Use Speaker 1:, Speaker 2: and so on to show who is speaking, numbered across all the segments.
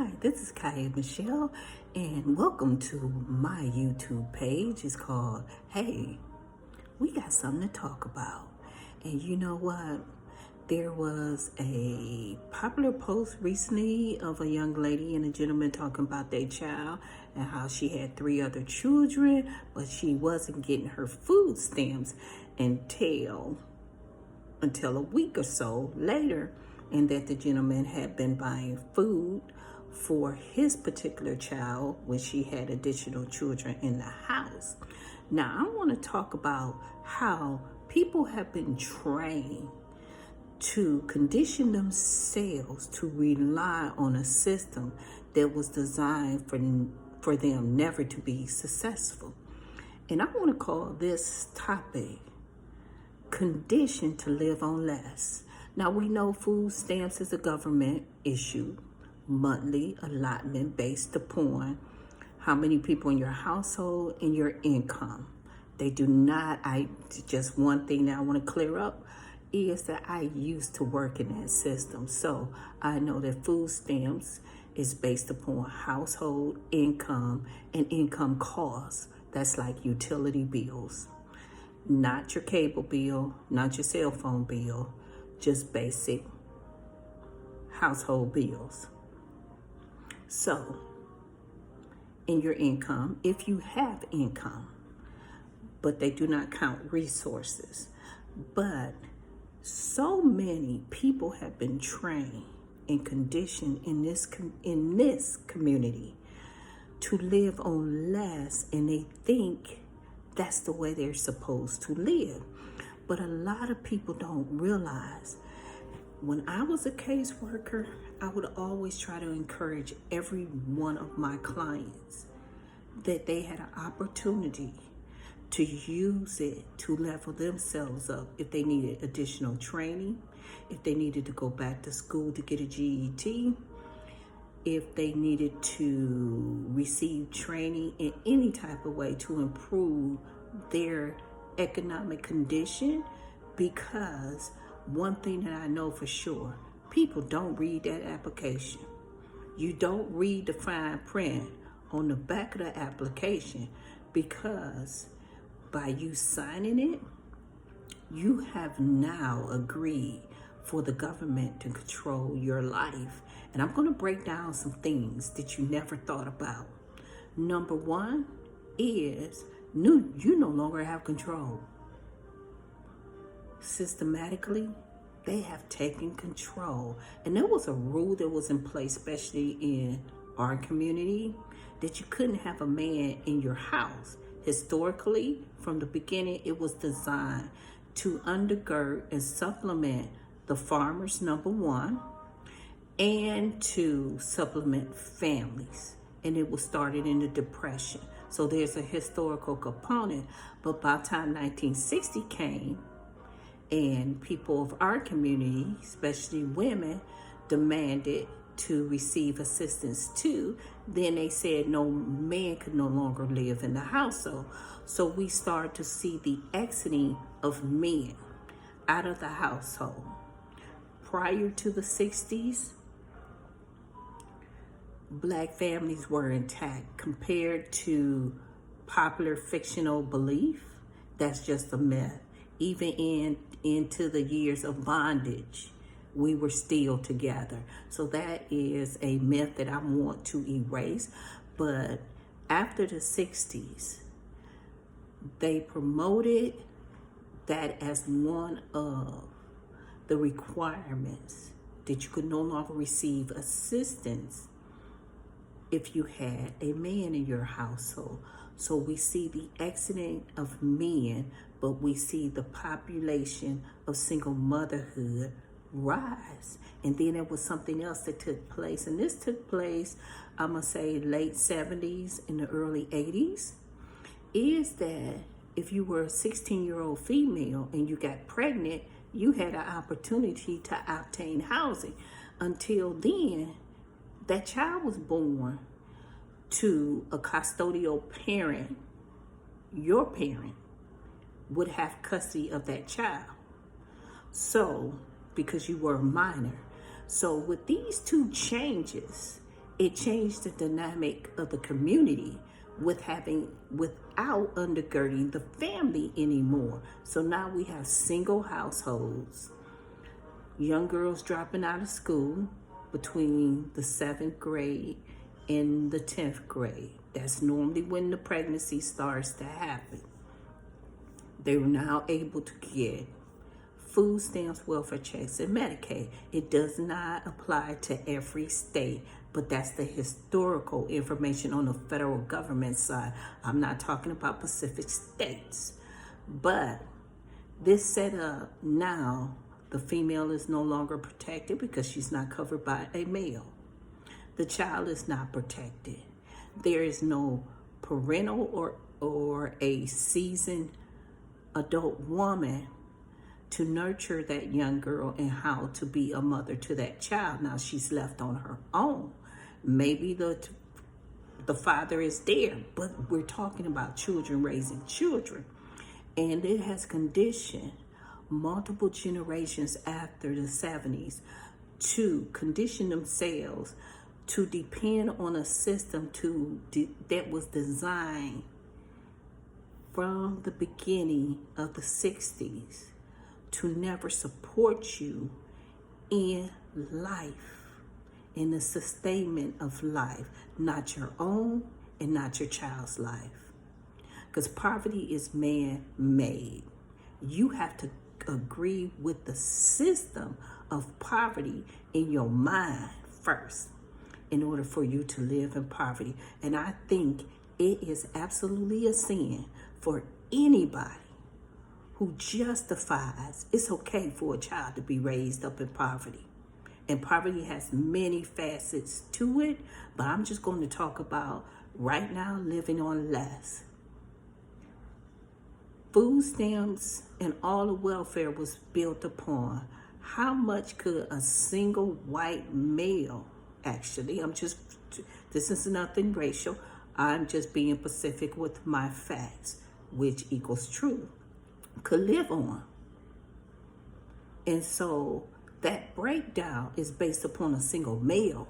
Speaker 1: Hi, this is Kaya Michelle, and welcome to my YouTube page. It's called Hey, We Got Something to Talk About. And you know what? There was a popular post recently of a young lady and a gentleman talking about their child and how she had 3 other children, but she wasn't getting her food stamps until a week or so later, and that the gentleman had been buying food for his particular child when she had additional children in the house. Now, I want to talk about how people have been trained to condition themselves to rely on a system that was designed for them never to be successful. And I want to call this topic conditioned to live on less. Now, we know food stamps is a government issue, monthly allotment based upon how many people in your household and your income. They do not, just one thing that I want to clear up is that I used to work in that system. So I know that food stamps is based upon household income and income costs. That's like utility bills. Not your cable bill, not your cell phone bill, just basic household bills. So, in your income, if you have income, but they do not count resources. But so many people have been trained and conditioned in this community to live on less, and they think that's the way they're supposed to live. But a lot of people don't realize, when I was a caseworker, I would always try to encourage every one of my clients that they had an opportunity to use it to level themselves up if they needed additional training, if they needed to go back to school to get a GED, if they needed to receive training in any type of way to improve their economic condition. Because one thing that I know for sure, people don't read that application. You don't read the fine print on the back of the application, because by you signing it, you have now agreed for the government to control your life. And I'm going to break down some things that you never thought about. Number one is you no longer have control. Systematically, they have taken control. And there was a rule that was in place, especially in our community, that you couldn't have a man in your house. Historically, from the beginning, it was designed to undergird and supplement the farmers, number one, and to supplement families. And it was started in the Depression. So there's a historical component. But by the time 1960 came, and people of our community, especially women, demanded to receive assistance too, then they said no man could no longer live in the household. So we start to see the exiting of men out of the household. Prior to the 60s, Black families were intact compared to popular fictional belief. That's just a myth. Even into the years of bondage, we were still together. So that is a myth that I want to erase. But after the 60s, they promoted that as one of the requirements, that you could no longer receive assistance if you had a man in your household. So we see the exiting of men, but we see the population of single motherhood rise. And then there was something else that took place. And this took place, I'm going to say late 70s and the early 80s, is that if you were a 16-year-old female and you got pregnant, you had an opportunity to obtain housing. Until then, that child was born to a custodial parent. Your parent would have custody of that child. So, because you were a minor. So with these two changes, it changed the dynamic of the community without undergirding the family anymore. So now we have single households, young girls dropping out of school between the 7th grade and the 10th grade. That's normally when the pregnancy starts to happen. They were now able to get food stamps, welfare checks, and Medicaid. It does not apply to every state, but that's the historical information on the federal government side. I'm not talking about Pacific states. But this setup now, the female is no longer protected because she's not covered by a male. The child is not protected. There is no parental or a seasoned adult woman to nurture that young girl and how to be a mother to that child. Now she's left on her own. Maybe the father is there, but we're talking about children raising children. And it has conditioned multiple generations after the 70s to condition themselves to depend on a system that was designed from the beginning of the 60s to never support you in life, in the sustainment of life, not your own and not your child's life. Because poverty is man-made. You have to agree with the system of poverty in your mind first in order for you to live in poverty. And I think it is absolutely a sin for anybody who justifies it's okay for a child to be raised up in poverty. And poverty has many facets to it, but I'm just going to talk about right now living on less. Food stamps and all the welfare was built upon how much could a single white male, actually, this is nothing racial, I'm just being specific with my facts, which equals true, could live on. And so that breakdown is based upon a single male,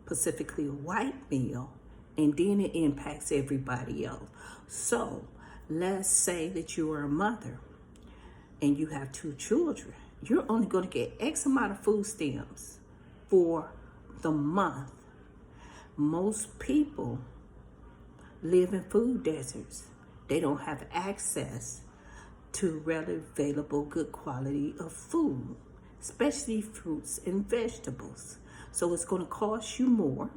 Speaker 1: specifically a white male, and then it impacts everybody else. So let's say that you are a mother and you have 2 children. You're only going to get X amount of food stamps for the month. Most people live in food deserts. They don't have access to readily available good quality of food, especially fruits and vegetables. So it's going to cost you more.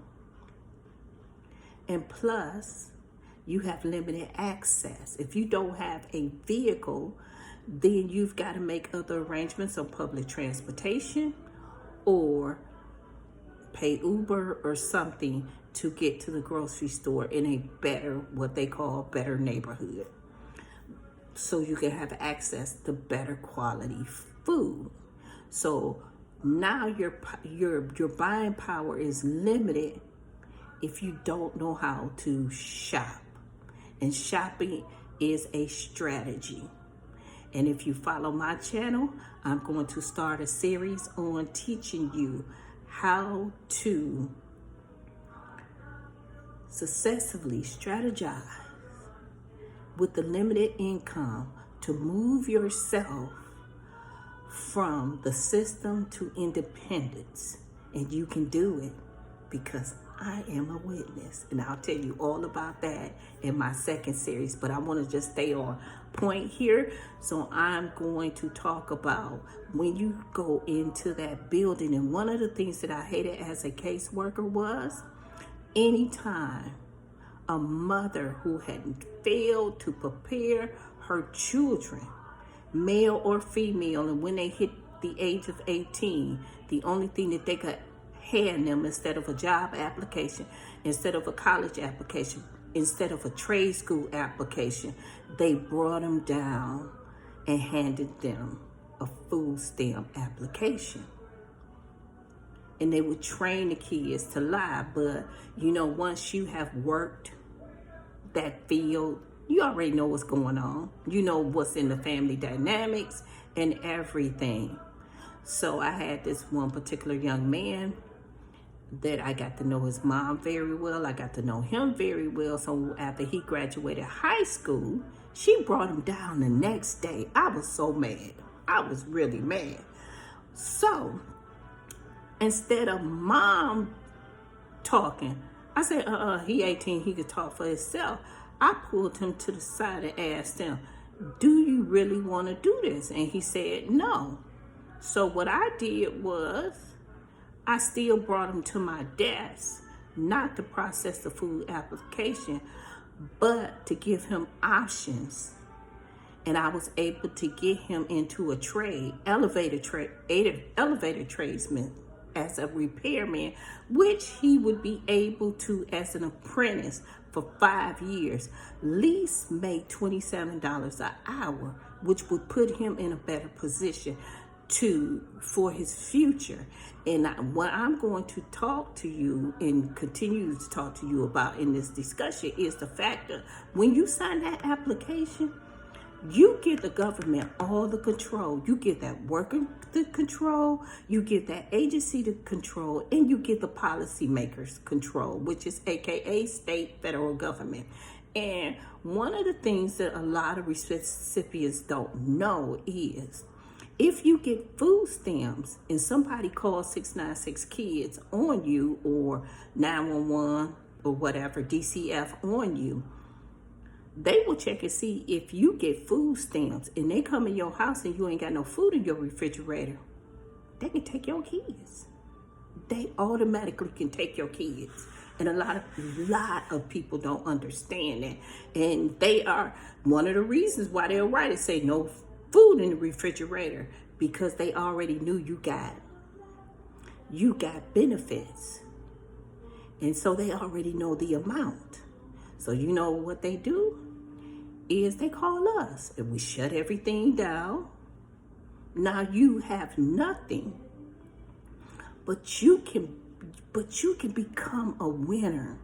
Speaker 1: And plus, you have limited access. If you don't have a vehicle, then you've got to make other arrangements on public transportation or pay Uber or something to get to the grocery store in a better, what they call better neighborhood, so you can have access to better quality food. So now your buying power is limited if you don't know how to shop. And shopping is a strategy. And if you follow my channel, I'm going to start a series on teaching you how to successfully strategize with the limited income to move yourself from the system to independence. And you can do it because I am a witness. And I'll tell you all about that in my second series, but I want to just stay on point here. So I'm going to talk about when you go into that building. And one of the things that I hated as a caseworker was anytime a mother who had failed to prepare her children, male or female, and when they hit the age of 18, the only thing that they could hand them instead of a job application, instead of a college application, instead of a trade school application, they brought them down and handed them a food stamp application. And they would train the kids to lie. But, once you have worked that field, you already know what's going on. You know what's in the family dynamics and everything. So I had this one particular young man that I got to know his mom very well. I got to know him very well. So after he graduated high school, she brought him down the next day. I was so mad. I was really mad. So instead of mom talking, I said, he 18, he could talk for himself. I pulled him to the side and asked him, do you really want to do this? And he said, no. So what I did was, I still brought him to my desk, not to process the food application, but to give him options. And I was able to get him into a trade, elevator tradesman, as a repairman, which he would be able to, as an apprentice for 5 years, least make $27 an hour, which would put him in a better position for his future. And what I'm going to talk to you and continue to talk to you about in this discussion is the fact that when you sign that application, you give the government all the control. You give that worker the control, you give that agency the control, and you give the policymakers control, which is AKA state, federal government. And one of the things that a lot of recipients don't know is, if you get food stamps and somebody calls 696 Kids on you, or 911 or whatever, DCF on you, they will check and see if you get food stamps and they come in your house and you ain't got no food in your refrigerator. They can take your kids. They automatically can take your kids. And a lot of people don't understand that. And they are one of the reasons why they'll write and say no food in the refrigerator, because they already knew you got benefits. And so they already know the amount. So you know what they do is they call us and we shut everything down. Now you have nothing, but you can become a winner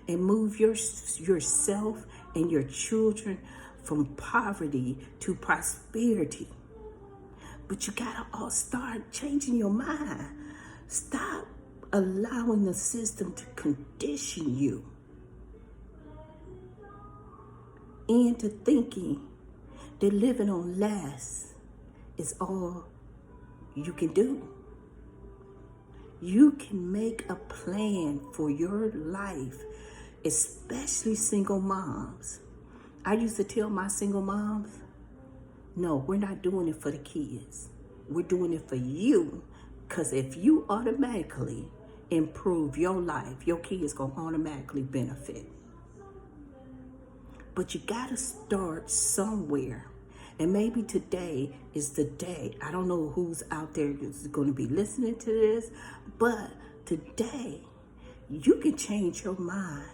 Speaker 1: and move yourself and your children from poverty to prosperity. But you gotta all start changing your mind. Stop allowing the system to condition you into thinking that living on less is all you can do. You can make a plan for your life, especially single moms. I used to tell my single moms, no, we're not doing it for the kids. We're doing it for you. Because if you automatically improve your life, your kids going to automatically benefit. But you got to start somewhere. And maybe today is the day. I don't know who's out there is going to be listening to this, but today you can change your mind.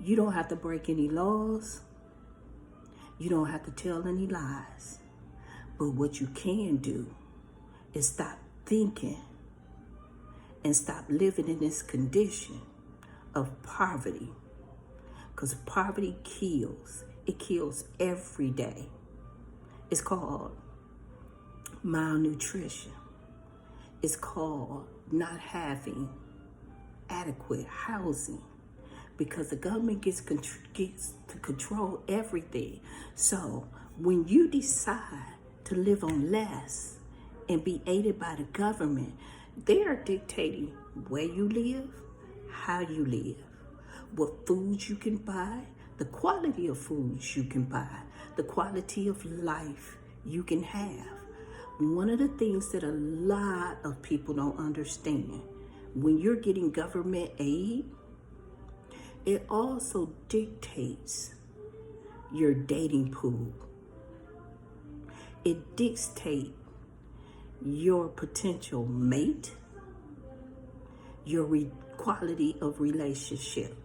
Speaker 1: You don't have to break any laws. You don't have to tell any lies. But what you can do is stop thinking and stop living in this condition of poverty. Because poverty kills. It kills every day. It's called malnutrition. It's called not having adequate housing, because the government gets to control everything. So when you decide to live on less and be aided by the government, they are dictating where you live, how you live, what foods you can buy, the quality of foods you can buy, the quality of life you can have. One of the things that a lot of people don't understand, when you're getting government aid, it also dictates your dating pool. It dictates your potential mate, your quality of relationship.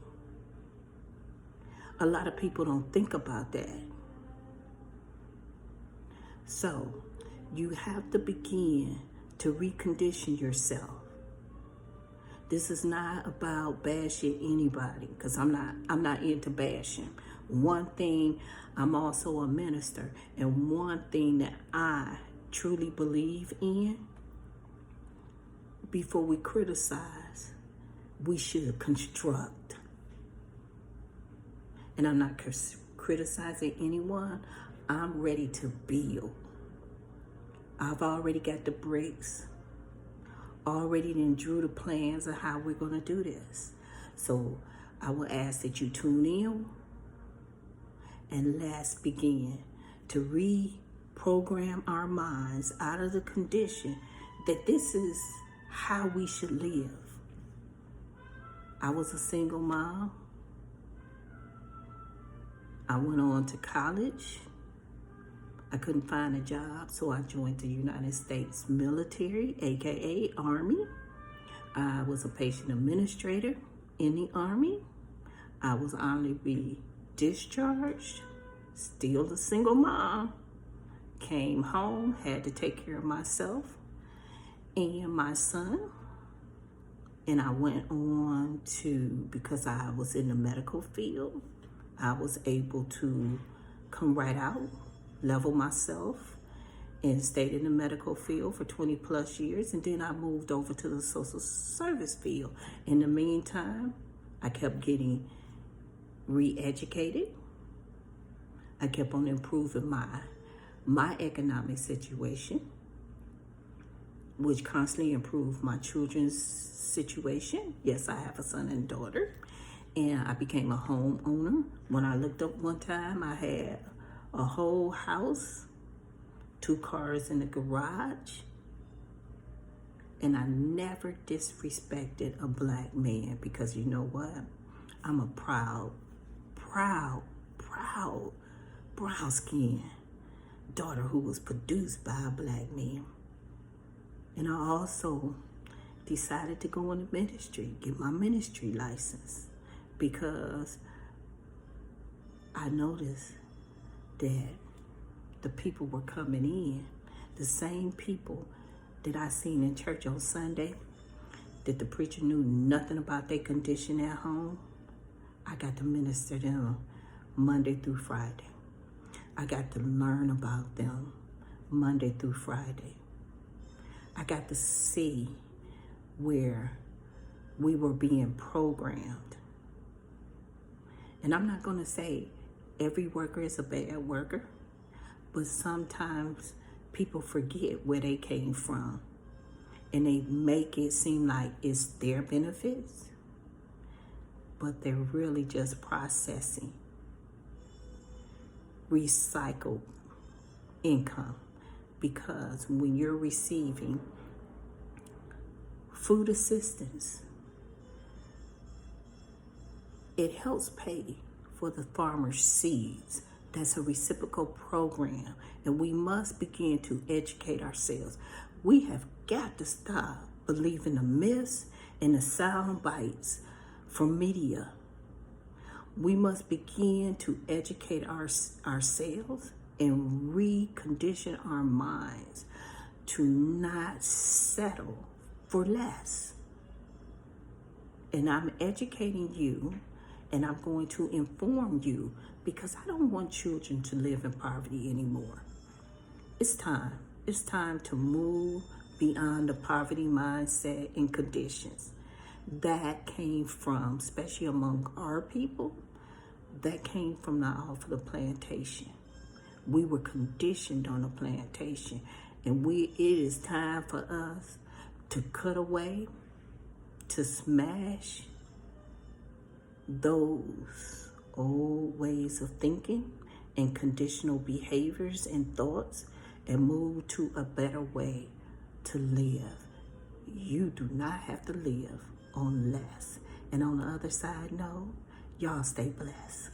Speaker 1: A lot of people don't think about that. So you have to begin to recondition yourself. This is not about bashing anybody, because I'm not into bashing. One thing, I'm also a minister, and one thing that I truly believe in, before we criticize, we should construct. And I'm not criticizing anyone. I'm ready to build. I've already got the bricks. Already then drew the plans of how we're going to do this. So I will ask that you tune in and let's begin to reprogram our minds out of the condition that this is how we should live. I was a single mom. I went on to college. I couldn't find a job, so I joined the United States military, aka Army. I was a patient administrator in the Army. I was honorably discharged, still a single mom. Came home, had to take care of myself and my son. And I went on to, because I was in the medical field, I was able to come right out, level myself, and stayed in the medical field for 20 plus years. And then I moved over to the social service field. In the meantime, I kept getting re-educated. I kept on improving my economic situation, which constantly improved my children's situation. Yes, I have a son and daughter. And I became a homeowner. When I looked up one time, I had a whole house, 2 cars in the garage. And I never disrespected a black man, because you know what? I'm a proud, brown-skinned daughter who was produced by a black man. And I also decided to go into ministry, get my ministry license, because I noticed that the people were coming in, the same people that I seen in church on Sunday, that the preacher knew nothing about their condition at home. I got to minister them Monday through Friday. I got to learn about them Monday through Friday. I got to see where we were being programmed. And I'm not going to say every worker is a bad worker, but sometimes people forget where they came from and they make it seem like it's their benefits, but they're really just processing recycled income. Because when you're receiving food assistance, it helps pay for the farmer's seeds. That's a reciprocal program, and we must begin to educate ourselves. We have got to stop believing the myths and the sound bites from media. We must begin to educate ourselves and recondition our minds to not settle for less. And I'm educating you, and I'm going to inform you, because I don't want children to live in poverty anymore. It's time. It's time to move beyond the poverty mindset and conditions that came from, especially among our people, that came from the off of the plantation. We were conditioned on the plantation, and it is time for us to cut away, to smash those old ways of thinking and conditional behaviors and thoughts, and move to a better way to live. You do not have to live on less. And on the other side, no, y'all stay blessed.